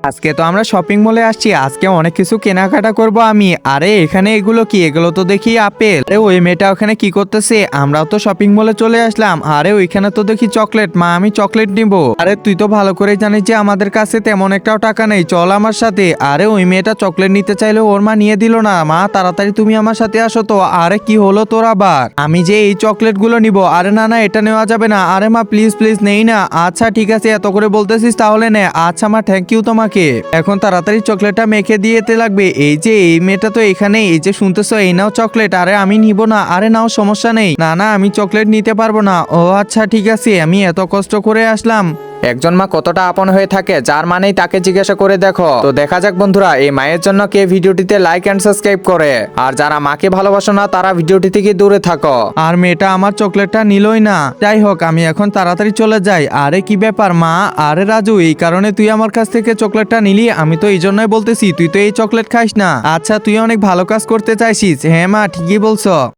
আজকে তো আমরা শপিং মলে আসছি, আজকে অনেক কিছু কেনাকাটা করব আমি। আরে এখানে এগুলো কি? এগুলো তো দেখি আপেল। আরে ওই মেয়েটা ওখানে কি করতেছে? আমরাও তো শপিং মলে চলে আসলাম। আরে ওইখানে তো দেখি চকলেট। মা আমি চকলেট নিব। আরে তুই তো ভালো করে জানিস যে আমাদের কাছে তেমন একটাও টাকা নেই, চল আমার সাথে। আরে ওই মেয়েটা চকলেট নিতে চাইলে ওর মা নিয়ে দিল না। মা তাড়াতাড়ি তুমি আমার সাথে আসো তো। আরে কি হলো তোর আবার? আমি যে এই চকলেট গুলো নিব। আরে না না, এটা নেওয়া যাবে না। আরে মা প্লিজ প্লিজ নেই না। আচ্ছা ঠিক আছে, এত করে বলতেছিস তাহলে নে। আচ্ছা মা, থ্যাংক ইউ তোমাকে। এখন তাড়াতাড়ি চকলেটটা মেখে দিয়েতে লাগবে। এই যে এই মেয়েটা তো এখানে, এই যে শুনতেছো, এই নাও চকলেট। আরে আমি নিব না। আরে নাও, সমস্যা নেই। না না, আমি চকলেট নিতে পারবো না। ও আচ্ছা ঠিক আছে, আমি এত কষ্ট করে আসলাম। একজন মা কতটা আপন হয়ে থাকে, যার মানেই তাকে জিজ্ঞাসা করে দেখো। তো দেখা যাক বন্ধুরা, এই মায়ের জন্য কে ভিডিওটিতে লাইক এন্ড সাবস্ক্রাইব করে। আর যারা মাকে ভালোবাসো না তারা ভিডিওটি থেকে দূরে থাকো। আর মেয়েটা আমার চকলেটটা নিলই না। যাই হোক, আমি এখন তাড়াতাড়ি চলে যাই। আরে কি ব্যাপার মা? আরে রাজু, এই কারণে তুই আমার কাছ থেকে চকলেটটা নিলি? আমি তো এই জন্যই বলতেছি তুই তো এই চকলেট খাইস না। আচ্ছা, তুই অনেক ভালো কাজ করতে চাইছিস। হ্যাঁ মা, ঠিকই বলছো।